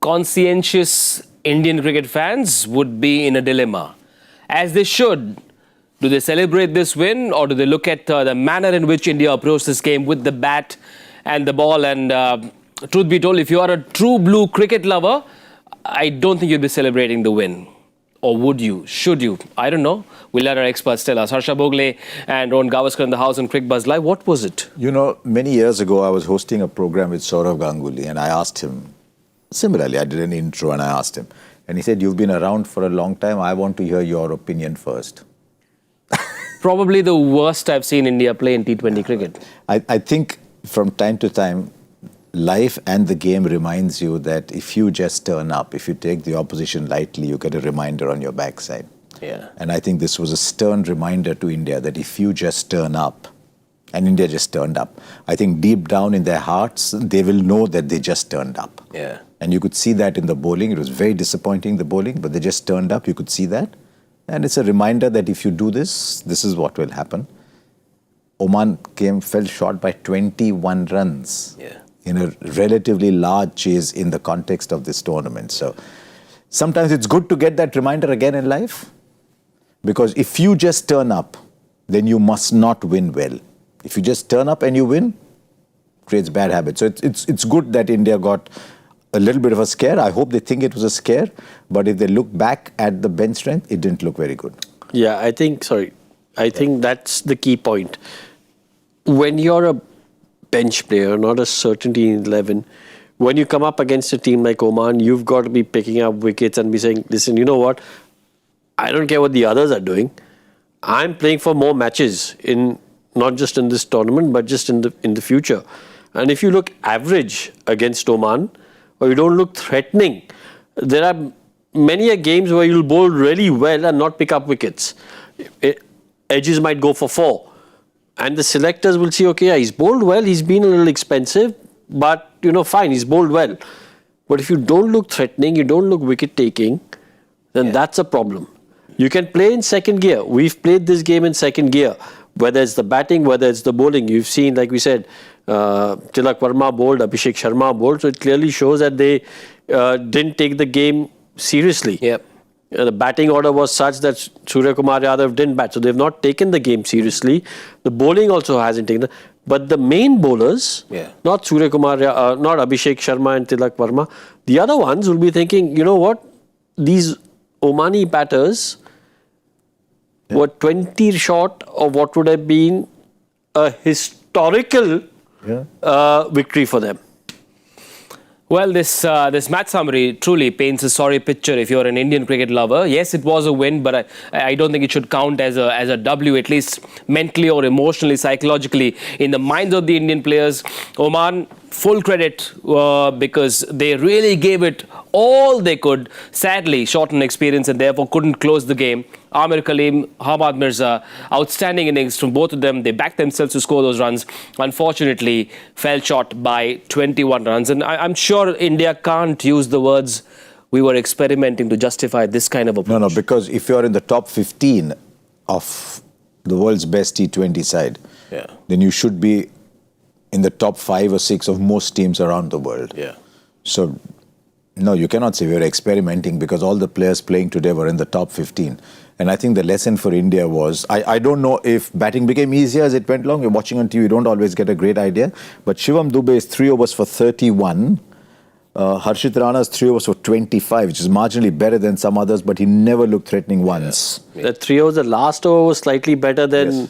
conscientious Indian cricket fans would be in a dilemma, as they should. Do they celebrate this win, or do they look at the manner in which India approached this game with the bat and the ball? And truth be told, if you are a true blue cricket lover, I don't think you'd be celebrating the win. Or would you? Should you? I don't know. We'll let our experts tell us. Harsha Bhogle and Rohan Gavaskar in the house on Cricbuzz Live. What was it? You know, many years ago, I was hosting a program with Saurav Ganguly, and I asked him, similarly, I did an intro and I asked him, and he said, "You've been around for a long time. I want to hear your opinion first." Probably the worst I've seen India play in T20 cricket. I think from time to time, life and the game reminds you that if you just turn up, if you take the opposition lightly, you get a reminder on your backside. Yeah. And I think this was a stern reminder to India that if you just turn up, and India just turned up, I think deep down in their hearts, they will know that they just turned up. Yeah. And you could see that in the bowling. It was very disappointing, the bowling, but they just turned up. You could see that. And it's a reminder that if you do this, this is what will happen. Oman fell short by 21 runs. Yeah. In a relatively large chase in the context of this tournament. So sometimes it's good to get that reminder again in life, because if you just turn up, then you must not win well. If you just turn up and you win, creates bad habits. So it's good that India got a little bit of a scare. I hope they think it was a scare, but if they look back at the bench strength, it didn't look very good. Yeah, I think that's the key point. When you're a bench player, not a certainty in 11. When you come up against a team like Oman, you've got to be picking up wickets and be saying, listen, you know what? I don't care what the others are doing. I'm playing for more matches, not just in this tournament, but just in the future. And if you look average against Oman, or you don't look threatening, there are many games where you'll bowl really well and not pick up wickets. Edges might go for 4. And the selectors will see, okay, yeah, he's bowled well, he's been a little expensive, but, fine, he's bowled well. But if you don't look threatening, you don't look wicket-taking, then that's a problem. You can play in second gear. We've played this game in second gear, whether it's the batting, whether it's the bowling. You've seen, like we said, Tilak Verma bowled, Abhishek Sharma bowled, so it clearly shows that they didn't take the game seriously. Yep. The batting order was such that Suryakumar Yadav didn't bat. So they've not taken the game seriously. The bowling also hasn't taken it. But the main bowlers, not Suryakumar, not Abhishek Sharma and Tilak Verma, the other ones will be thinking, you know what? These Omani batters were 20 short of what would have been a historical victory for them. Well, this match summary truly paints a sorry picture if you're an Indian cricket lover. Yes, it was a win, but I don't think it should count as a W, at least mentally or emotionally, psychologically, in the minds of the Indian players. Oman, full credit because they really gave it all they could. Sadly, short in experience and therefore couldn't close the game. Amir Kaleem, Kaleem Mirza, outstanding innings from both of them. They backed themselves to score those runs. Unfortunately, fell short by 21 runs. And I'm sure India can't use the words "we were experimenting" to justify this kind of approach. No, because if you're in the top 15 of the world's best T20 side, then you should be in the top 5 or 6 of most teams around the world. Yeah. So, no, you cannot say we were experimenting, because all the players playing today were in the top 15. And I think the lesson for India was, I don't know if batting became easier as it went along. You're watching on TV, you don't always get a great idea. But Shivam Dubey's 3 overs for 31. Harshit Rana's 3 overs for 25, which is marginally better than some others, but he never looked threatening once. The 3 overs, the last over was slightly better than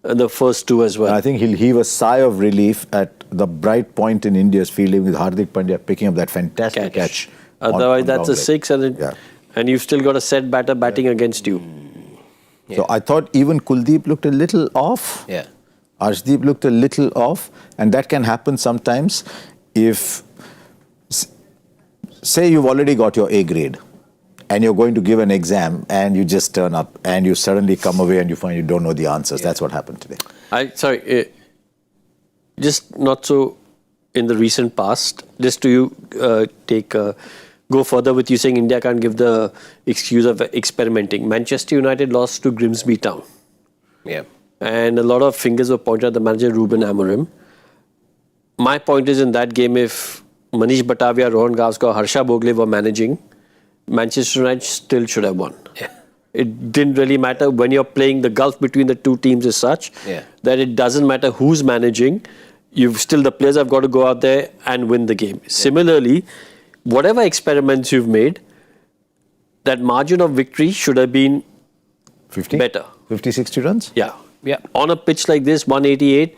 the first 2 as well. And I think he'll heave a sigh of relief at the bright point in India's fielding with Hardik Pandya picking up that fantastic catch. Otherwise, that's a 6 and you've still got a set batter batting against you. So I thought even Kuldeep looked a little off. Arshdeep looked a little off. And that can happen sometimes if, say you've already got your A grade and you're going to give an exam and you just turn up and you suddenly come away and you find you don't know the answers. That's what happened today. Just not so in the recent past, just to go further with you saying India can't give the excuse of experimenting. Manchester United lost to Grimsby Town. And a lot of fingers were pointed at the manager, Ruben Amorim. My point is, in that game, if Manish Batavia, Rohan Gavaskar, Harsha Bhogle were managing, Manchester United still should have won. Yeah. It didn't really matter. When you're playing, the gulf between the two teams is such that it doesn't matter who's managing. The players have got to go out there and win the game. Similarly, whatever experiments you've made, that margin of victory should have been 50? better. 50, 60 runs? Yeah. Yeah. On a pitch like this, 188,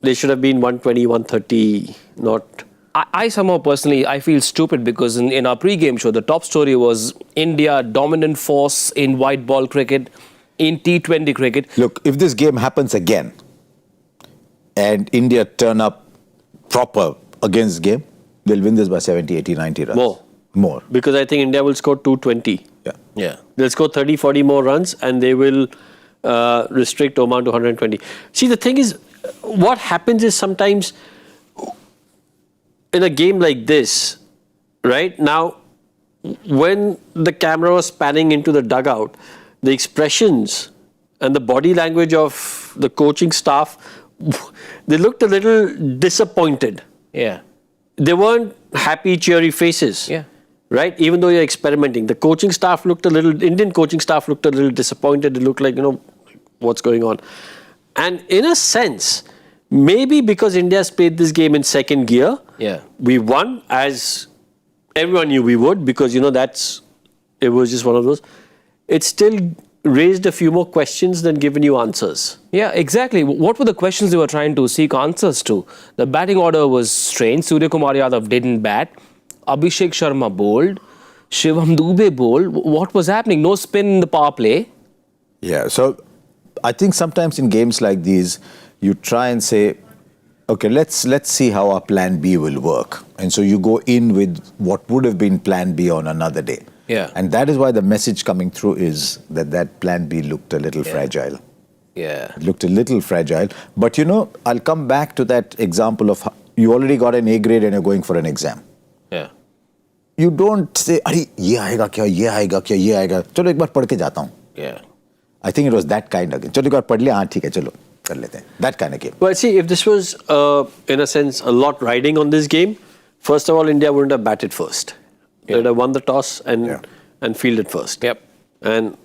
they should have been 120, 130, not... I somehow personally, I feel stupid because in our pre-game show, the top story was India dominant force in white ball cricket, in T20 cricket. Look, if this game happens again and India turn up proper against game, they'll win this by 70, 80, 90 runs. More. Because I think India will score 220. Yeah. They'll score 30, 40 more runs and they will restrict Oman to 120. See, the thing is, what happens is sometimes in a game like this, right now, when the camera was panning into the dugout, the expressions and the body language of the coaching staff, they looked a little disappointed. Yeah. They weren't happy, cheery faces. Yeah. Right? Even though you're experimenting. The coaching staff looked Indian coaching staff looked a little disappointed. It looked like, what's going on? And in a sense, maybe because India's played this game in second gear, we won as everyone knew we would because, it was just one of those. It still raised a few more questions than given you answers. Yeah, exactly. What were the questions they were trying to seek answers to? The batting order was strange. Suryakumar Yadav didn't bat. Abhishek Sharma bowled. Shivam Dube bowled. What was happening? No spin in the power play. Yeah, so I think sometimes in games like these, you try and say, okay, let's see how our plan B will work. And so you go in with what would have been plan B on another day. Yeah. And that is why the message coming through is that plan B looked a little fragile. Yeah. It looked a little fragile. But I'll come back to that example of you already got an A grade and you're going for an exam. Yeah. You don't say, "Arey, ye aayega kya, ye aayega kya, ye aayega. Chalo ek baar padh ke jata hu." Yeah. I think it was that kind of game. Chalo ek baar padh liya, haan theek hai, chalo, kar lete hain. That kind of game. Well, see, if this was, in a sense, a lot riding on this game, first of all, India wouldn't have batted first. They would have won the toss and fielded first. Yep. And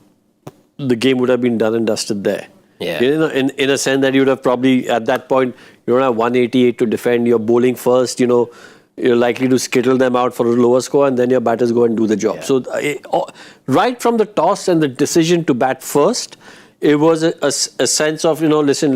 the game would have been done and dusted there. Yeah. In a sense that you would have probably, at that point, you don't have 188 to defend, you're bowling first, you're likely to skittle them out for a lower score and then your batters go and do the job. Yeah. So right from the toss and the decision to bat first, it was a sense of, listen,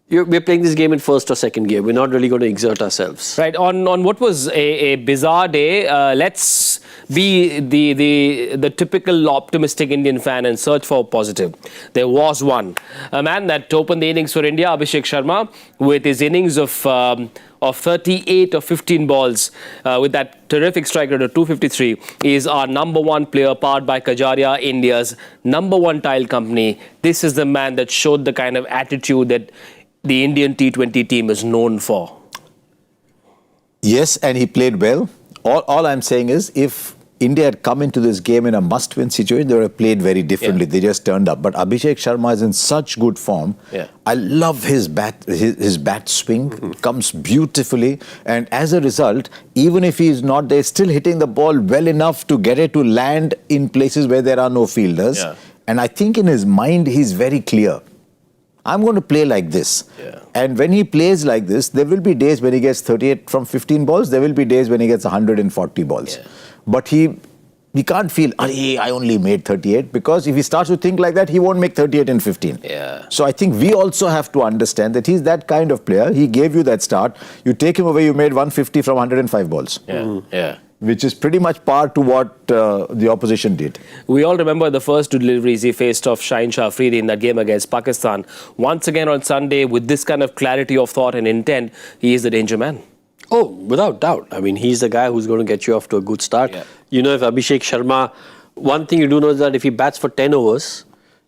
we're playing this game in first or second gear. We're not really going to exert ourselves. Right. On what was a bizarre day, let's be the typical optimistic Indian fan and search for positive. There was one. A man that opened the innings for India, Abhishek Sharma, with his innings of 38 or 15 balls with that terrific strike rate of 253 is our number one player, powered by Kajaria, India's number one tile company. This is the man that showed the kind of attitude that the Indian T20 team is known for. Yes, and he played well. All I'm saying is, if India had come into this game in a must-win situation, they would have played very differently. They just turned up. But Abhishek Sharma is in such good form. I love his bat swing. Comes beautifully. And as a result, even if he is not there, still hitting the ball well enough to get it to land in places where there are no fielders. And I think in his mind, he's very clear. I'm going to play like this. And when he plays like this, there will be days when he gets 38 from 15 balls. There will be days when he gets 140 balls. But he can't feel, I only made 38, because if he starts to think like that, he won't make 38 and 15. So I think we also have to understand that he's that kind of player. He gave you that start. You take him away, you made 150 from 105 balls. Which is pretty much par to what the opposition did. We all remember the first two deliveries he faced off Shaheen Shah Afridi in that game against Pakistan. Once again on Sunday, with this kind of clarity of thought and intent, he is the danger man. Oh, without doubt. I mean, he's the guy who's going to get you off to a good start. If Abhishek Sharma, one thing you do know is that if he bats for 10 overs,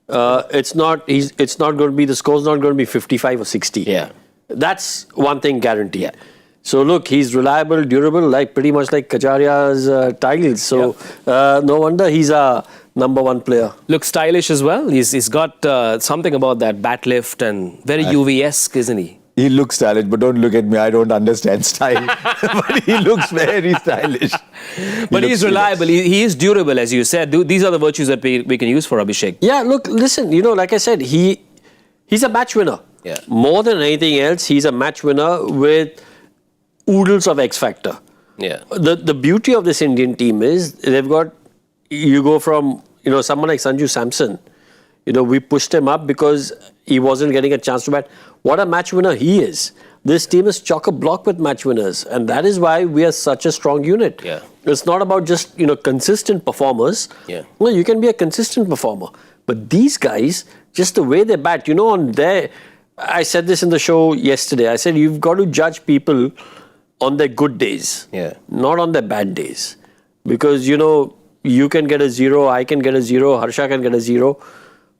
it's not going to be, the score's not going to be 55 or 60. That's one thing guaranteed. So look, he's reliable, durable, pretty much like Kajaria's tiles. So no wonder he's a number one player. Looks stylish as well. He's got something about that bat lift and very UV-esque, isn't he? He looks stylish, but don't look at me. I don't understand style. But he looks very stylish. But he's reliable. He is durable, as you said. These are the virtues that we can use for Abhishek. Yeah, look, listen, like I said, he's a match winner. Yeah. More than anything else, he's a match winner with oodles of X factor. Yeah. The beauty of this Indian team is you go from, someone like Sanju Samson. We pushed him up because he wasn't getting a chance to bat. What a match winner he is. This team is chock-a-block with match winners. And that is why we are such a strong unit. Yeah. It's not about just, consistent performers. Yeah. Well, you can be a consistent performer. But these guys, just the way they bat, I said this in the show yesterday. I said, you've got to judge people on their good days. Yeah. Not on their bad days. Because, you can get a 0, I can get a 0, Harsha can get a 0.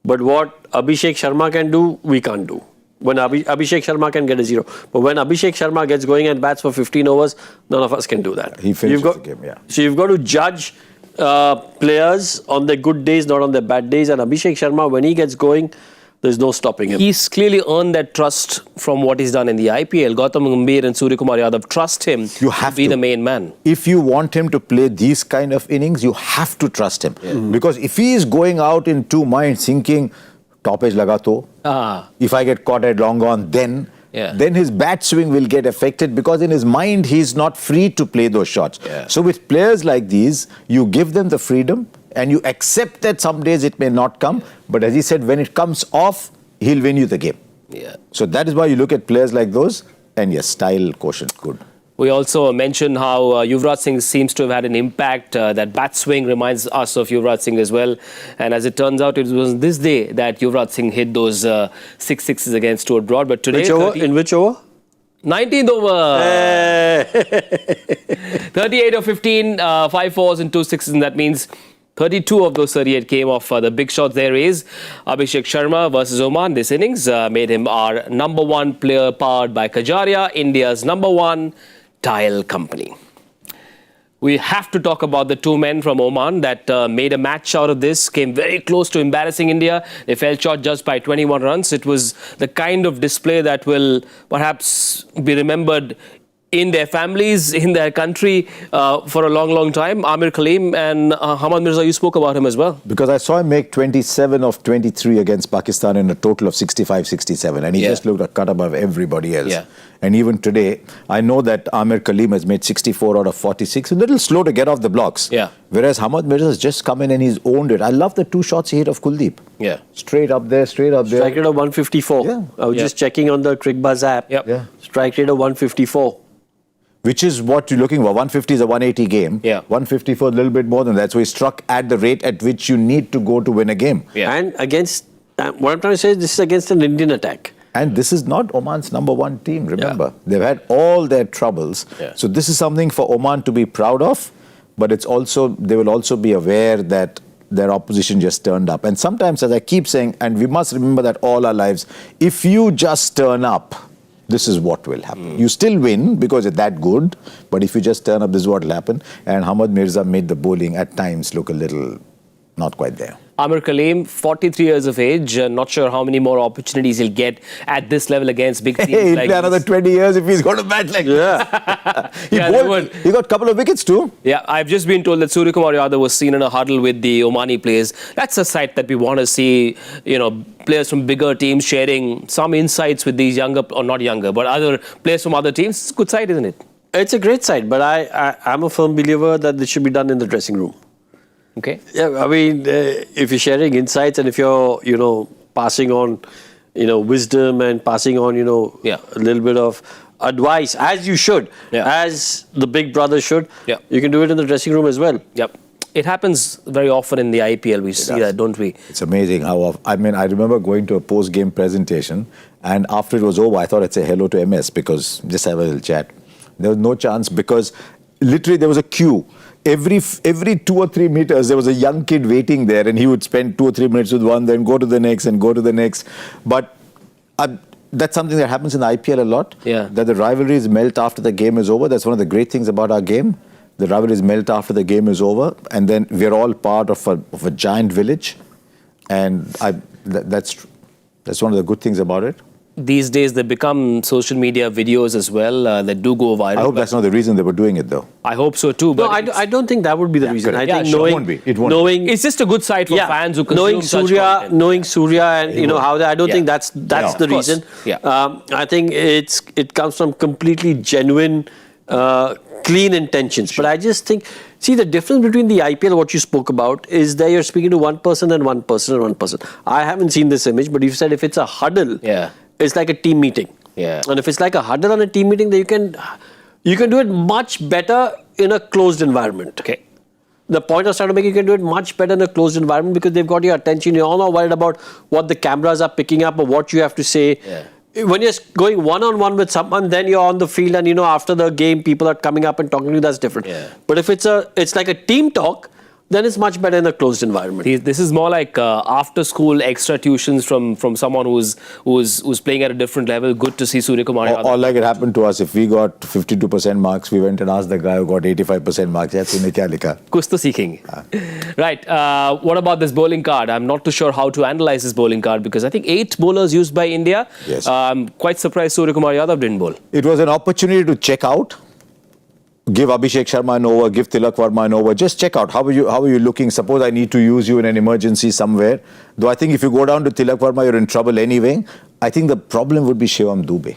But what Abhishek Sharma can do, we can't do. When Abhishek Sharma can get a 0. But when Abhishek Sharma gets going and bats for 15 overs, none of us can do that. He finishes the game, yeah. So you've got to judge players on their good days, not on their bad days. And Abhishek Sharma, when he gets going, there's no stopping him. He's clearly earned that trust from what he's done in the IPL. Gautam Gambhir and Suryakumar Yadav trust him to be the main man. If you want him to play these kind of innings, you have to trust him. Yeah. Because if he is going out in two minds thinking, top edge laga to, if I get caught at long on, then his bat swing will get affected because in his mind, he's not free to play those shots. Yeah. So with players like these, you give them the freedom and you accept that some days it may not come. But as he said, when it comes off, he'll win you the game. Yeah. So that is why you look at players like those and yes, style quotient, good. We also mentioned how Yuvraj Singh seems to have had an impact. That bat swing reminds us of Yuvraj Singh as well. And as it turns out, it was this day that Yuvraj Singh hit those 6 sixes against Stuart Broad. But today, in which over? 19th over. 38 of 15, 5 fours and 2 sixes. And that means 32 of those 38 came off the big shots. There is Abhishek Sharma versus Oman. This innings made him our number 1 player, powered by Kajaria, India's number 1 tile company. We have to talk about the two men from Oman that made a match out of this, came very close to embarrassing India. They fell short just by 21 runs. It was the kind of display that will perhaps be remembered in their families, in their country for a long, long time. Amir Kaleem and Hamad Mirza, you spoke about him as well. Because I saw him make 27 of 23 against Pakistan in a total of 65-67. And he just looked a cut above everybody else. Yeah. And even today, I know that Amir Kaleem has made 64 out of 46. A little slow to get off the blocks. Yeah. Whereas Hamad Mirza has just come in and he's owned it. I love the 2 shots he hit of Kuldeep. Yeah. Straight up there, straight up there. Strike rate of 154. Yeah. I was just checking on the Cricbuzz app. Yep. Yeah. Strike rate of 154. Which is what you're looking for. 150 is a 180 game. Yeah. 154 a little bit more than that. So he struck at the rate at which you need to go to win a game. Yeah. And against, what I'm trying to say is this is against an Indian attack. And this is not Oman's number 1 team, remember. They've had all their troubles. Yeah. So this is something for Oman to be proud of. But it's also, they will also be aware that their opposition just turned up. And sometimes, as I keep saying, and we must remember that all our lives, if you just turn up, this is what will happen. You still win because you're that good, but if you just turn up, this is what will happen. And Hamad Mirza made the bowling at times look a little not quite there. Amir Kaleem, 43 years of age, not sure how many more opportunities he'll get at this level against big teams. He'll like play another 20 years if he's going to bat like this. He got a couple of wickets too. Yeah, I've just been told that Suryakumar Yadav was seen in a huddle with the Omani players. That's a sight that we want to see, players from bigger teams sharing some insights with these younger, or not younger, but other players from other teams. It's a good sight, isn't it? It's a great sight, but I'm a firm believer that this should be done in the dressing room. Okay. Yeah, I mean, if you're sharing insights and if you're, passing on, wisdom and passing on, a little bit of advice, as you should, as the big brother should, you can do it in the dressing room as well. Yep. It happens very often in the IPL. We see that, don't we? It's amazing how, I remember going to a post-game presentation and after it was over, I thought I'd say hello to MS because just have a little chat. There was no chance because literally there was a queue. Every 2 or 3 meters, there was a young kid waiting there and he would spend 2 or 3 minutes with one, then go to the next and go to the next. But that's something that happens in the IPL a lot. Yeah. That the rivalries melt after the game is over. That's one of the great things about our game. The rivalries melt after the game is over. And then we're all part of a giant village. And that's one of the good things about it. these days they become social media videos as well that do go viral. I hope that's not the reason they were doing it, though. I hope so too. No, But I don't think that would be the reason. I correct. think It won't be. It won't be. knowing it's just a good site for fans who consume knowing such Surya, content. knowing Surya, and you know how that. I don't think that's No, the of course. reason. Yeah. I think it comes from completely genuine, clean intentions. But I just think, see, the difference between the IPL, what you spoke about, is that you're speaking to one person and one person and one person. I haven't seen this image, but you've said if it's a huddle, it's like a team meeting. Yeah. And if it's like a huddle on a team meeting, then you can do it much better in a closed environment. Okay. The point I was trying to make, you can do it much better in a closed environment because they've got your attention. You're all not worried about what the cameras are picking up or what you have to say. Yeah. When you're going one-on-one with someone, then you're on the field and, after the game, people are coming up and talking to you. That's different. Yeah. But if it's like a team talk, then it's much better in a closed environment. This is more like after-school extra tuitions from someone who's playing at a different level. Good to see Suryakumar. Or like it happened to us, if we got 52% marks, we went and asked the guy who got 85% marks, yeah, tune kya likha? Kuch to seekhenge. Right. What about this bowling card? I'm not too sure how to analyze this bowling card because I think 8 bowlers used by India. Yes. I'm quite surprised Suryakumar Yadav didn't bowl. It was an opportunity to check out. Give Abhishek Sharma an over, give Tilak Verma an over. Just check out how are you looking. Suppose I need to use you in an emergency somewhere. Though I think if you go down to Tilak Verma, you're in trouble anyway. I think the problem would be Shivam Dube.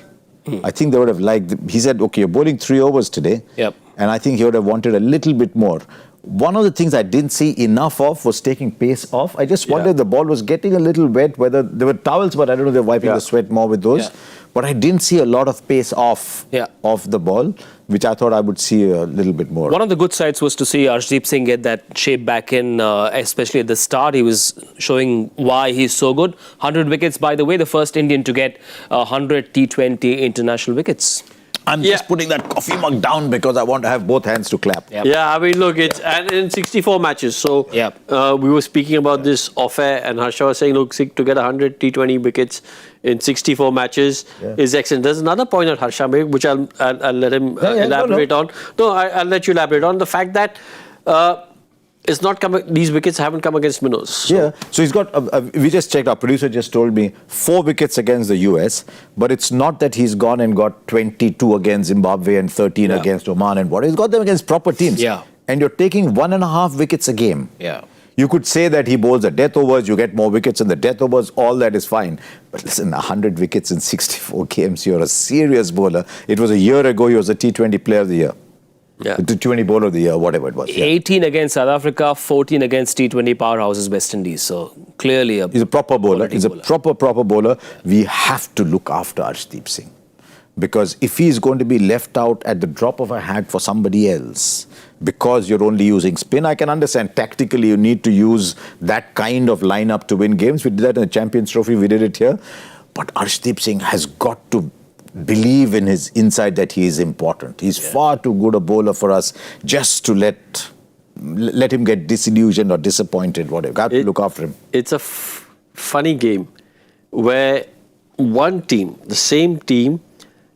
I think they would have liked. He said, "Okay, you're bowling 3 overs today," Yep. and I think he would have wanted a little bit more. One of the things I didn't see enough of was taking pace off. I just wondered if the ball was getting a little wet. Whether there were towels, but I don't know if they're wiping the sweat more with those. Yeah. But I didn't see a lot of pace off the ball, which I thought I would see a little bit more. One of the good sides was to see Arshdeep Singh get that shape back in, especially at the start. He was showing why he's so good. 100 wickets, by the way, the first Indian to get 100 T20 international wickets. I'm just putting that coffee mug down because I want to have both hands to clap. Yep. Yeah, I mean, look, it's and in 64 matches. So we were speaking about this off air, and Harsha was saying, look, to get 100 T20 wickets in 64 matches is excellent. There's another point that Harsha made, which I'll let him elaborate on. No, I'll let you elaborate on the fact that it's not these wickets haven't come against minnows. So. So he's got, we just checked, our producer just told me, 4 wickets against the US, but it's not that he's gone and got 22 against Zimbabwe and 13 against Oman and what. He's got them against proper teams. And you're taking 1.5 wickets a game. You could say that he bowls the death overs, you get more wickets in the death overs, all that is fine. But listen, 100 wickets in 64 games, you're a serious bowler. It was a year ago, he was the T20 player of the year. The T20 bowler of the year, whatever it was. 18 against South Africa, 14 against T20 powerhouses West Indies. So clearly he's a proper bowler. He's a proper bowler. We have to look after Arshdeep Singh. Because if he's going to be left out at the drop of a hat for somebody else, because you're only using spin, I can understand tactically you need to use that kind of lineup to win games. We did that in the Champions Trophy, we did it here. But Arshdeep Singh has got to believe in his inside that he is important. He's far too good a bowler for us just to let him get disillusioned or disappointed, whatever. Got to look after him. It's a funny game where one team, the same team,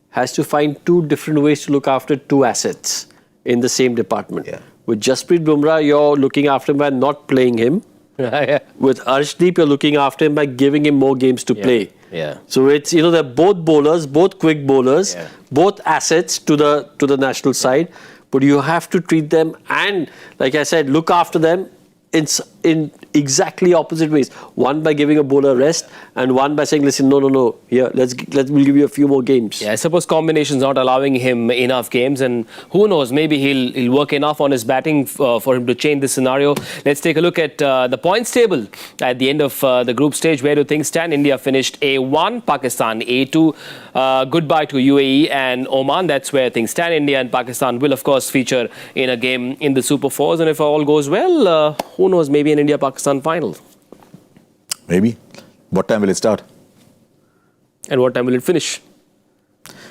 has to find 2 different ways to look after 2 assets in the same department. With Jasprit Bumrah, you're looking after him by not playing him. With Arshdeep, you're looking after him by giving him more games to play. So it's, they're both bowlers, both quick bowlers, both assets to the national side, but you have to treat them and, like I said, look after them in exactly opposite ways. One by giving a bowler rest, and one by saying, listen, no, here, we'll give you a few more games. I suppose combinations not allowing him enough games, and who knows, maybe he'll work enough on his batting for him to change this scenario. Let's take a look at the points table at the end of the group stage. Where do things stand? India finished A1, Pakistan A2. Goodbye to UAE and Oman. That's where things stand. India and Pakistan will, of course, feature in a game in the Super Fours, and if all goes well, who knows, maybe an India-Pakistan final. Maybe. What time will it start? And what time will it finish?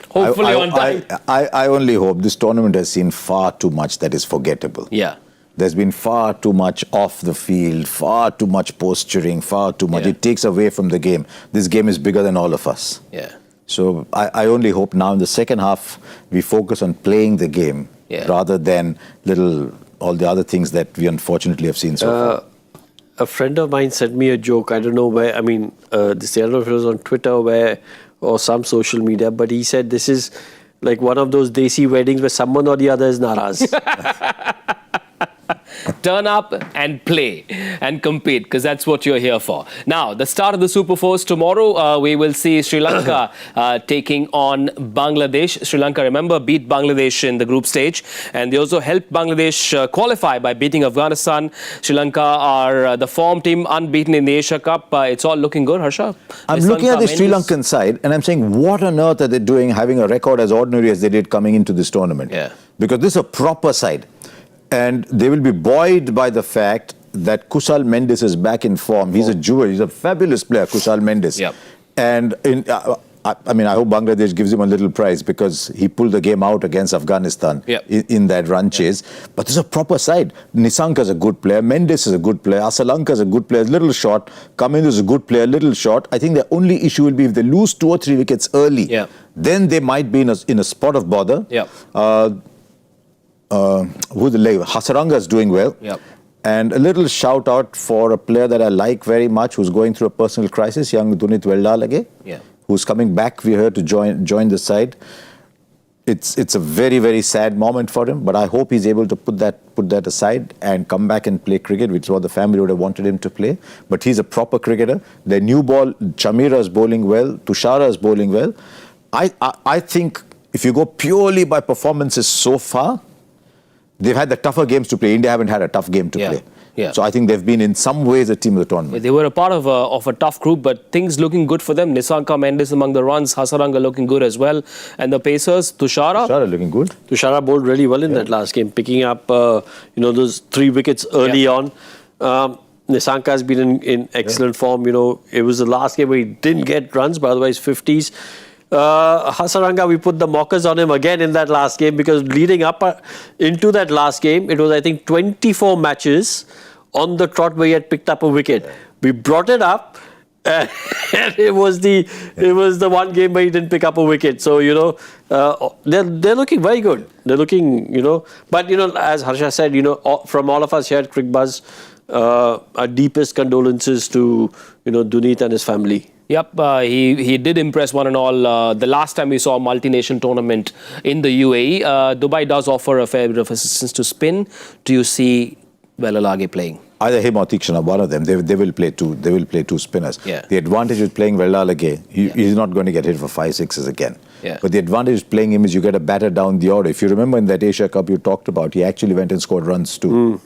Hopefully on time. I only hope. This tournament has seen far too much that is forgettable. There's been far too much off the field, far too much posturing, far too much. It takes away from the game. This game is bigger than all of us. So I only hope now in the second half we focus on playing the game rather than all the other things that we unfortunately have seen so far. A friend of mine sent me a joke. I don't know where. I don't know if it was on Twitter, where or some social media, but he said this is like one of those desi weddings where someone or the other is naraz. Turn up and play and compete, because that's what you're here for. Now, the start of the Super Fours tomorrow, we will see Sri Lanka taking on Bangladesh. Sri Lanka, remember, beat Bangladesh in the group stage, and they also helped Bangladesh qualify by beating Afghanistan. Sri Lanka are the form team, unbeaten in the Asia Cup. It's all looking good, Harsha. I'm looking at the Sri Lankan side, and I'm saying, what on earth are they doing, having a record as ordinary as they did coming into this tournament? Yeah. Because this is a proper side. And they will be buoyed by the fact that Kusal Mendes is back in form. He's a jewel. He's a fabulous player, Kusal Mendes. Yep. And I mean, I hope Bangladesh gives him a little prize because he pulled the game out against Afghanistan in that run chase. But this is a proper side. Nissanka is a good player. Mendes is a good player. Asalanka is a good player, little short. Kamil is a good player, little short. I think the only issue will be if they lose 2 or 3 wickets early, then they might be in a spot of bother. Who the leg? Hasaranga is doing well. And a little shout out for a player that I like very much, who's going through a personal crisis, young Dunit Veldalage, who's coming back, we heard, to join the side. It's a very, very sad moment for him, but I hope he's able to put that aside and come back and play cricket, which is what the family would have wanted him to play. But he's a proper cricketer. Their new ball, Chamira is bowling well, Tushara is bowling well. I think if you go purely by performances so far, they've had the tougher games to play. India haven't had a tough game to play. So I think they've been in some ways a team of the tournament. They were a part of a tough group, but things looking good for them. Nissanka, Mendes among the runs, Hasaranga looking good as well. And the pacers, Tushara looking good. Tushara bowled really well in that last game, picking up those 3 wickets early on. Nissanka has been in excellent form. It was the last game where he didn't get runs, but otherwise 50s. Hasaranga, we put the mockers on him again in that last game, because leading up into that last game, it was, I think, 24 matches on the trot where he had picked up a wicket. We brought it up, and it was the one game where he didn't pick up a wicket. So, they're looking very good. They're looking, but, as Harsha said, from all of us here at Cricbuzz, our deepest condolences to, Dunit and his family. Yep, he did impress one and all. The last time we saw a multi-nation tournament in the UAE, Dubai does offer a fair bit of assistance to spin. Do you see Veldalage playing? Either him or Tikshana, one of them. They will play two. They will play 2 spinners. The advantage with playing Veldalage, he's not going to get hit for 5 sixes again. But the advantage of playing him is you get a batter down the order. If you remember in that Asia Cup you talked about, he actually went and scored runs too.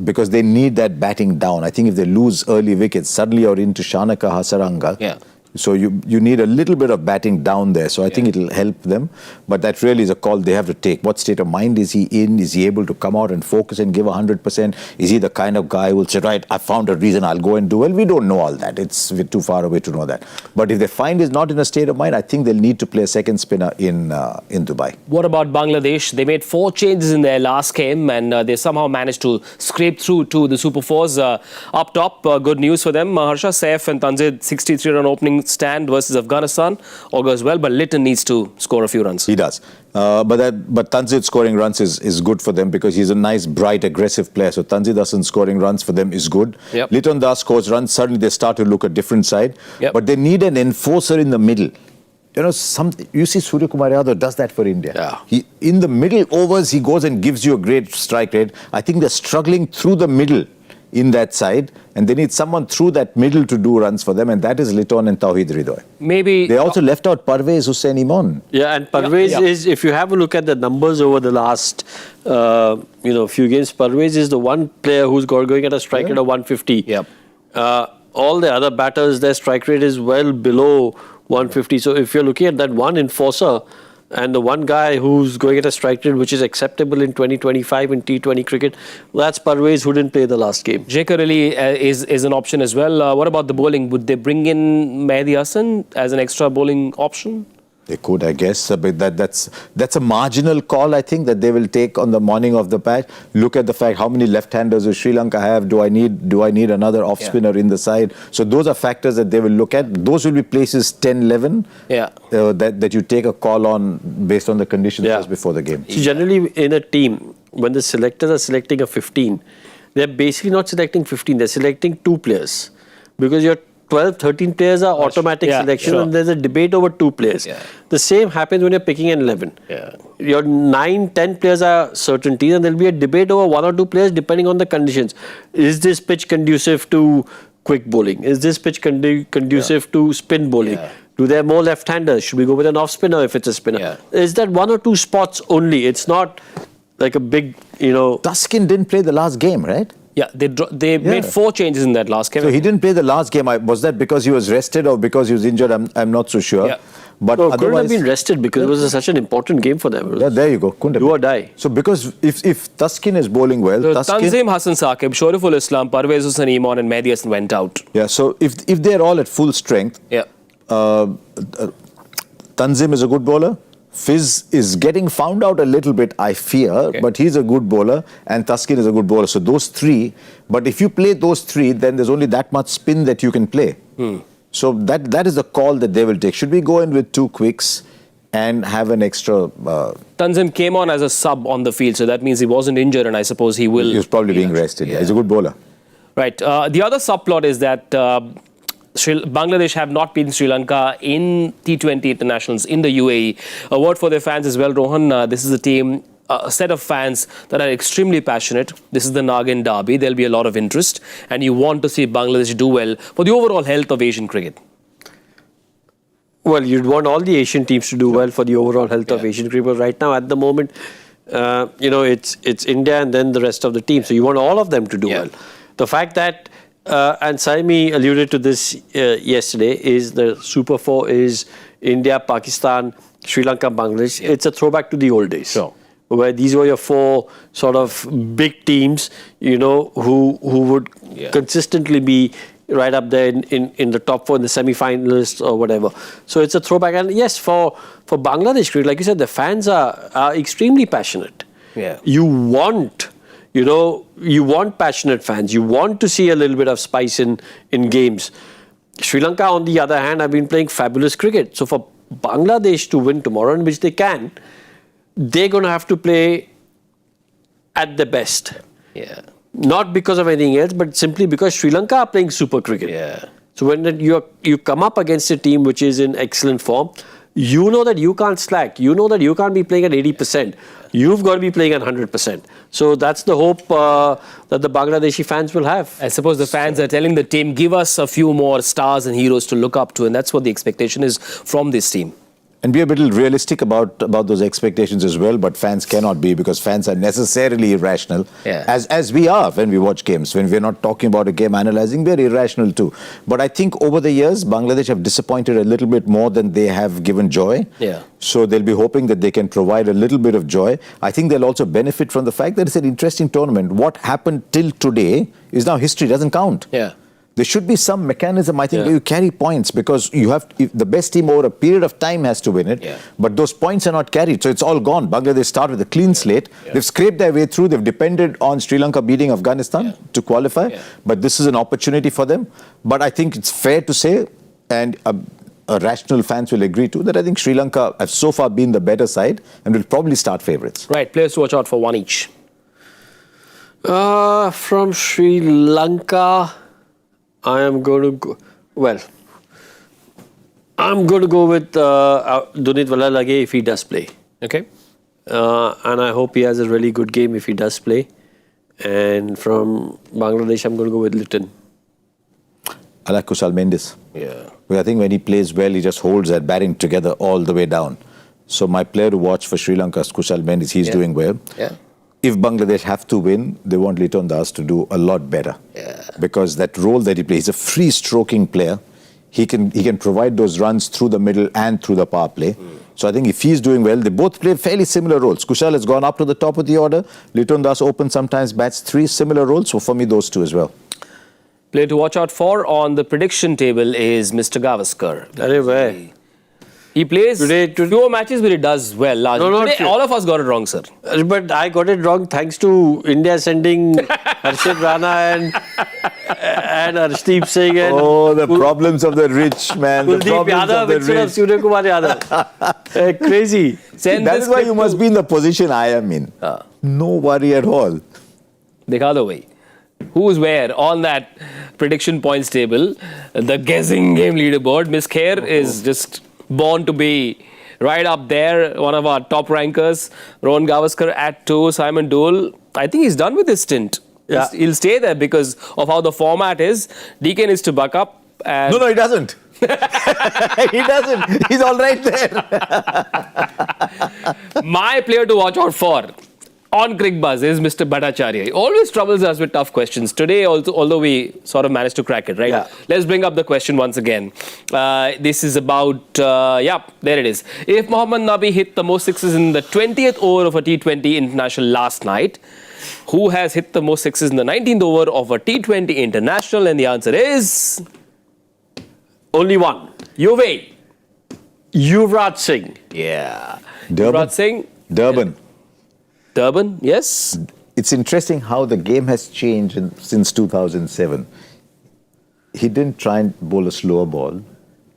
Because they need that batting down. I think if they lose early wickets, suddenly you're into Shanaka, Hasaranga. So you need a little bit of batting down there. So I think it'll help them. But that really is a call they have to take. What state of mind is he in? Is he able to come out and focus and give 100%? Is he the kind of guy who will say, right, I found a reason, I'll go and do well? We don't know all that. We're too far away to know that. But if they find he's not in a state of mind, I think they'll need to play a second spinner in Dubai. What about Bangladesh? They made 4 changes in their last game, and they somehow managed to scrape through to the Super Fours. Up top, good news for them. Harsha, Saif and Tanzid, 63-run opening stand versus Afghanistan. All goes well, but Litton needs to score a few runs. He does. But Tanzid scoring runs is good for them because he's a nice, bright, aggressive player. So Tanzid Hasan scoring runs for them is good. Litton Das scores runs. Suddenly they start to look a different side. But they need an enforcer in the middle. You see Suryakumar Yadav does that for India. He, in the middle overs, he goes and gives you a great strike rate. I think they're struggling through the middle in that side, and they need someone through that middle to do runs for them, and that is Litton and Tawhid Ridoy. Maybe they also left out Parvez Hussain Imon. And Parvez is, if you have a look at the numbers over the last few games, Parvez is the one player who's going at a strike rate of 150. All the other batters, their strike rate is well below 150. So if you're looking at that one enforcer and the one guy who's going at a strike rate which is acceptable in 2025 in T20 cricket, that's Parvez, who didn't play the last game. Jaker really is an option as well. What about the bowling? Would they bring in Mehdi Hasan as an extra bowling option? They could, I guess, but that's a marginal call, I think, that they will take on the morning of the patch. Look at the fact how many left-handers does Sri Lanka have. Do I need another off-spinner in the side? So those are factors that they will look at. Those will be places 10, 11 that you take a call on based on the conditions just before the game. So generally in a team, when the selectors are selecting a 15, they're basically not selecting 15. They're selecting 2 players because you're 12, 13 players are automatic selection, sure. and there's a debate over 2 players. Yeah. The same happens when you're picking an 11. Yeah. Your 9, 10 players are certainties, and there'll be a debate over 1 or 2 players depending on the conditions. Is this pitch conducive to quick bowling? Is this pitch conducive to spin bowling? Yeah. Do they have more left-handers? Should we go with an off-spinner if it's a spinner? Yeah. Is that 1 or 2 spots only? It's not like a big, Tuskin didn't play the last game, right? Yeah, they made 4 changes in that last game. So he didn't play the last game. Was that because he was rested or because he was injured? I'm not so sure. Yeah. But No, couldn't have otherwise, been rested because it was such an important game for them. yeah, there you go. Couldn't have Do or been. die. So because if Tuskin is bowling well, So Tuskin, Tanzim Hassan Saqib, Shoriful Islam, Parvez Hussain Iman and Mehdi Hasan went out. yeah. So if they're all at full strength, Yeah. Tanzim is a good bowler. Fizz is getting found out a little bit, I fear, but he's a good bowler, and Tuskin is a good bowler. So those 3. But if you play those 3, then there's only that much spin that you can play. So that is the call that they will take. Should we go in with 2 quicks and have an extra? Tanzim came on as a sub on the field, so that means he wasn't injured, and I suppose he will. He was probably being rested. Yeah. He's a good bowler. Right. The other subplot is that Bangladesh have not beaten Sri Lanka in T20 internationals in the UAE. A word for their fans as well, Rohan. This is a team, a set of fans that are extremely passionate. This is the Nagin Derby. There'll be a lot of interest, and you want to see Bangladesh do well for the overall health of Asian cricket. Well, you'd want all the Asian teams to do well for the overall health of Asian cricket. But right now, at the moment, it's India and then the rest of the team. So you want all of them to do well. The fact that, and Saimi alluded to this yesterday, is the Super 4 is India, Pakistan, Sri Lanka, Bangladesh. It's a throwback to the old days. Sure. Where these were your 4 sort of big teams, who would consistently be right up there in the top 4 in the semi-finalists or whatever. So it's a throwback. And yes, for Bangladesh cricket, like you said, the fans are extremely passionate. Yeah. You want passionate fans. You want to see a little bit of spice in games. Sri Lanka, on the other hand, have been playing fabulous cricket. So for Bangladesh to win tomorrow, in which they can, they're going to have to play at the best. Yeah. Not because of anything else, but simply because Sri Lanka are playing super cricket. Yeah. So when you come up against a team which is in excellent form, you know that you can't slack. You know that you can't be playing at 80%. You've got to be playing at 100%. So that's the hope that the Bangladeshi fans will have. I suppose the fans are telling the team, give us a few more stars and heroes to look up to, and that's what the expectation is from this team. And be a little realistic about those expectations as well, but fans cannot be, because fans are necessarily irrational, as we are when we watch games. When we're not talking about a game analyzing, we're irrational too. But I think over the years, Bangladesh have disappointed a little bit more than they have given joy. Yeah. So they'll be hoping that they can provide a little bit of joy. I think they'll also benefit from the fact that it's an interesting tournament. What happened till today is now history, doesn't count. Yeah. There should be some mechanism, I think, where you carry points, because you have the best team over a period of time has to win it. Yeah. But those points are not carried, so it's all gone. Bangladesh start with a clean slate. They've scraped their way through. They've depended on Sri Lanka beating Afghanistan to qualify. But this is an opportunity for them. But I think it's fair to say, and rational fans will agree to, that I think Sri Lanka have so far been the better side and will probably start favourites. Right, players to watch out for, one each. From Sri Lanka, I am going to go, I'm going to go with Dunit Walalage if he does play. Okay. And I hope he has a really good game if he does play. And from Bangladesh, I'm going to go with Litton. I like Kusal Mendis. Yeah. But I think when he plays well, he just holds that batting together all the way down. So my player to watch for Sri Lanka is Kusal Mendis. He's doing well. Yeah. If Bangladesh have to win, they want Liton Das to do a lot better. Yeah. Because that role that he plays, he's a free-stroking player. He can provide those runs through the middle and through the power play. So I think if he's doing well, they both play fairly similar roles. Kushal has gone up to the top of the order. Liton Das opens sometimes, bats 3 similar roles. So for me, those 2 as well. Player to watch out for on the prediction table is Mr. Gavaskar. Where? He plays Today- fewer matches, but he does well. Largely. No, Today, all of us got it wrong, sir. But I got it wrong thanks to India sending Harshit Rana and Arshdeep Singh and The problems of the rich, man. The Kuldeep problems Yadav of the instead of rich. Suryakumar Yadav. Crazy. Send That this is why clip you must to- be in the position I am in. No worry at all. Dekha do bhai. who's where on that prediction points table. The Guezzing game leaderboard. Miss Khair is just born to be right up there. One of our top rankers. Rohan Gavaskar at 2. Simon Dole, I think he's done with his stint. Yeah. He'll stay there because of how the format is. DK needs to buck up. And No, he doesn't. He doesn't. He's all right there. my player to watch out for on Cricbuzz is Mr. Bhattacharya. He always troubles us with tough questions. Today, also, although we sort of managed to crack it, right? Yeah. Let's bring up the question once again. This is about, there it is. If Mohammad Nabi hit the most sixes in the 20th over of a T20 international last night, who has hit the most sixes in the 19th over of a T20 international? And the answer is... Only one. Yuvraj. Yuvraj Singh. Yeah. Durban. Yuvraj Singh. Durban, yes. It's interesting how the game has changed since 2007. He didn't try and bowl a slower ball.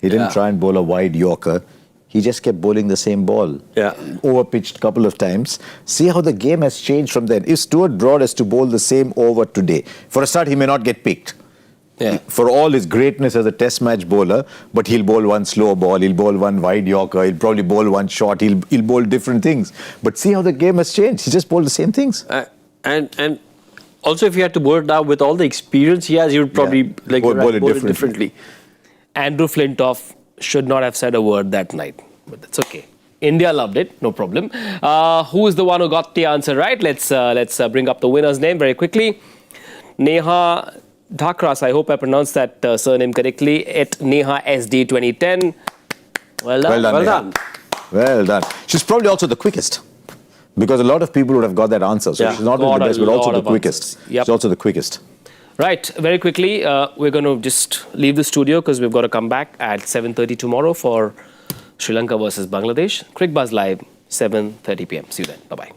He didn't try and bowl a wide Yorker. He just kept bowling the same ball. Yeah. Overpitched a couple of times. See how the game has changed from then. If Stuart Broad is to bowl the same over today, for a start, he may not get picked. Yeah. For all his greatness as a test match bowler, but he'll bowl one slow ball, he'll bowl one wide Yorker, he'll probably bowl one short, he'll bowl different things. But see how the game has changed. He just bowled the same things. And also, if he had to bowl it now with all the experience he has, he would probably bowl it differently. Andrew Flintoff should not have said a word that night, but that's okay. India loved it, no problem. Who is the one who got the answer right? Let's bring up the winner's name very quickly. Neha Dhakras, I hope I pronounced that surname correctly, at Neha SD 2010. Well done. Well done. Well done. She's probably also the quickest. Because a lot of people would have got that answer. So she's not only the best, but also the quickest. Yep. She's also the quickest. Right, very quickly, we're going to just leave the studio because we've got to come back at 7:30 tomorrow for Sri Lanka versus Bangladesh. Cricbuzz Live, 7:30 p.m. See you then. Bye-bye.